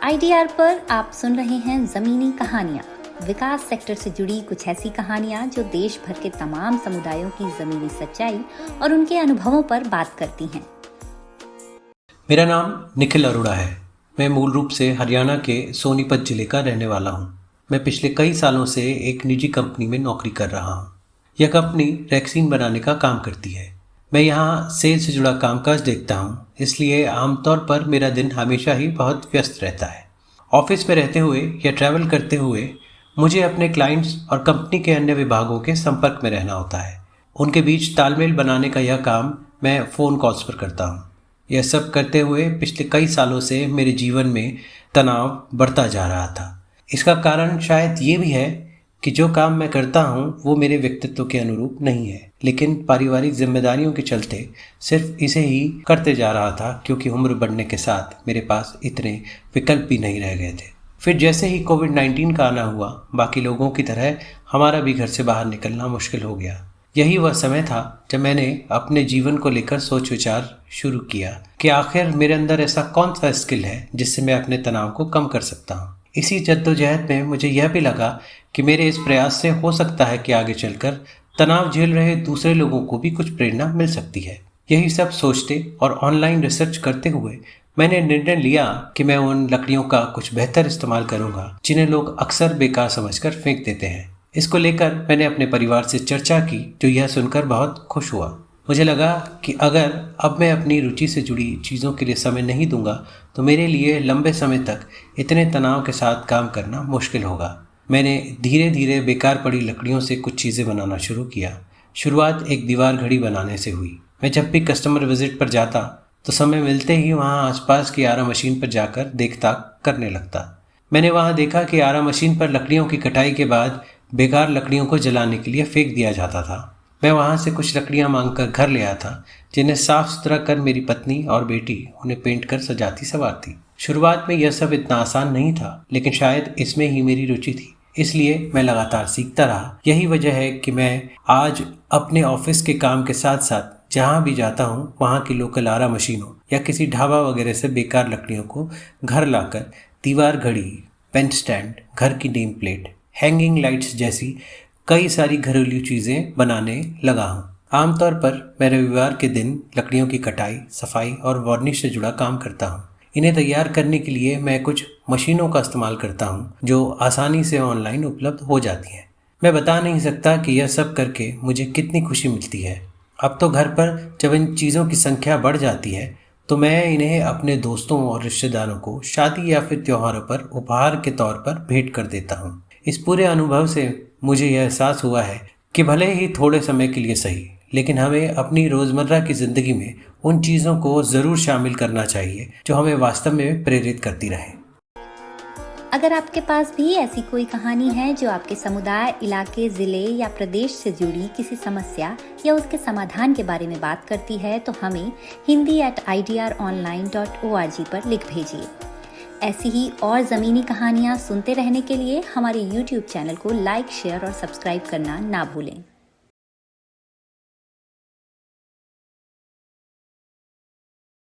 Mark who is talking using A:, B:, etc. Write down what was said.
A: IDR पर आप सुन रहे हैं ज़मीनी कहानियाँ, विकास सेक्टर से जुड़ी कुछ ऐसी कहानियाँ जो देश भर के तमाम समुदायों की ज़मीनी सच्चाई और उनके अनुभवों पर बात करती हैं।
B: मेरा नाम निखिल अरोड़ा है। मैं मूल रूप से हरियाणा के सोनीपत जिले का रहने वाला हूँ। मैं पिछले कई सालों से एक निजी कंपनी में नौकरी कर रहा हूँ। यह कंपनी वैक्सीन बनाने का काम करती है। मैं यहाँ सेल से जुड़ा कामकाज देखता हूँ, इसलिए आमतौर पर मेरा दिन हमेशा ही बहुत व्यस्त रहता है। ऑफिस में रहते हुए या ट्रैवल करते हुए मुझे अपने क्लाइंट्स और कंपनी के अन्य विभागों के संपर्क में रहना होता है। उनके बीच तालमेल बनाने का यह काम मैं फ़ोन कॉल्स पर करता हूँ। यह सब करते हुए पिछले कई सालों से मेरे जीवन में तनाव बढ़ता जा रहा था। इसका कारण शायद ये भी है कि जो काम मैं करता हूँ वो मेरे व्यक्तित्व के अनुरूप नहीं है, लेकिन पारिवारिक जिम्मेदारियों के चलते सिर्फ इसे ही करते जा रहा था, क्योंकि उम्र बढ़ने के साथ मेरे पास इतने विकल्प भी नहीं रह गए थे। फिर जैसे ही कोविड-19 का आना हुआ, बाकी लोगों की तरह हमारा भी घर से बाहर निकलना मुश्किल हो गया। यही वह समय था जब मैंने अपने जीवन को लेकर सोच विचार शुरू किया कि आखिर मेरे अंदर ऐसा कौन सा स्किल है जिससे मैं अपने तनाव को कम कर सकता हूँ। इसी जद्दोजहद में मुझे यह भी लगा कि मेरे इस प्रयास से हो सकता है कि आगे चलकर तनाव झेल रहे दूसरे लोगों को भी कुछ प्रेरणा मिल सकती है। यही सब सोचते और ऑनलाइन रिसर्च करते हुए मैंने निर्णय लिया कि मैं उन लकड़ियों का कुछ बेहतर इस्तेमाल करूंगा जिन्हें लोग अक्सर बेकार समझकर फेंक देते हैं। इसको लेकर मैंने अपने परिवार से चर्चा की, जो यह सुनकर बहुत खुश हुआ। मुझे लगा कि अगर अब मैं अपनी रुचि से जुड़ी चीज़ों के लिए समय नहीं दूंगा तो मेरे लिए लंबे समय तक इतने तनाव के साथ काम करना मुश्किल होगा। मैंने धीरे धीरे बेकार पड़ी लकड़ियों से कुछ चीज़ें बनाना शुरू किया। शुरुआत एक दीवार घड़ी बनाने से हुई। मैं जब भी कस्टमर विजिट पर जाता तो समय मिलते ही वहाँ आसपास की आरा मशीन पर जाकर देखताक करने लगता। मैंने वहाँ देखा कि आरा मशीन पर लकड़ियों की कटाई के बाद बेकार लकड़ियों को जलाने के लिए फेंक दिया जाता था। मैं वहाँ से कुछ लकड़ियाँ मांगकर घर ले आया था, जिन्हें साफ सुथरा कर मेरी पत्नी और बेटी उन्हें पेंट कर सजाती संवारती। शुरुआत में यह सब इतना आसान नहीं था, लेकिन शायद इसमें ही मेरी रुचि थी, इसलिए मैं लगातार सीखता रहा। यही वजह है कि मैं आज अपने ऑफिस के काम के साथ साथ जहाँ भी जाता हूँ वहाँ की लोकल आरा मशीनों या किसी ढाबा वगैरह से बेकार लकड़ियों को घर लाकर दीवार घड़ी, पेन स्टैंड, घर की नेम प्लेट, हैंगिंग लाइट्स जैसी कई सारी घरेलू चीज़ें बनाने लगा हूँ। आमतौर पर मैं रविवार के दिन लकड़ियों की कटाई, सफाई और वार्निश से जुड़ा काम करता हूँ। इन्हें तैयार करने के लिए मैं कुछ मशीनों का इस्तेमाल करता हूँ जो आसानी से ऑनलाइन उपलब्ध हो जाती हैं। मैं बता नहीं सकता कि यह सब करके मुझे कितनी खुशी मिलती है। अब तो घर पर जब इन चीज़ों की संख्या बढ़ जाती है तो मैं इन्हें अपने दोस्तों और रिश्तेदारों को शादी या फिर त्योहारों पर उपहार के तौर पर भेंट कर देता हूँ। इस पूरे अनुभव से मुझे यह एहसास हुआ है कि भले ही थोड़े समय के लिए सही, लेकिन हमें अपनी रोज़मर्रा की ज़िंदगी में उन चीज़ों को ज़रूर शामिल करना चाहिए जो हमें वास्तव में प्रेरित करती रहें।
A: अगर आपके पास भी ऐसी कोई कहानी है जो आपके समुदाय, इलाके, ज़िले या प्रदेश से जुड़ी किसी समस्या या उसके समाधान के बारे में बात करती है तो हमें hindi@idronline.org पर लिख भेजिए। ऐसी ही और ज़मीनी कहानियाँ सुनते रहने के लिए हमारे YouTube चैनल को लाइक, शेयर और सब्सक्राइब करना ना भूलें।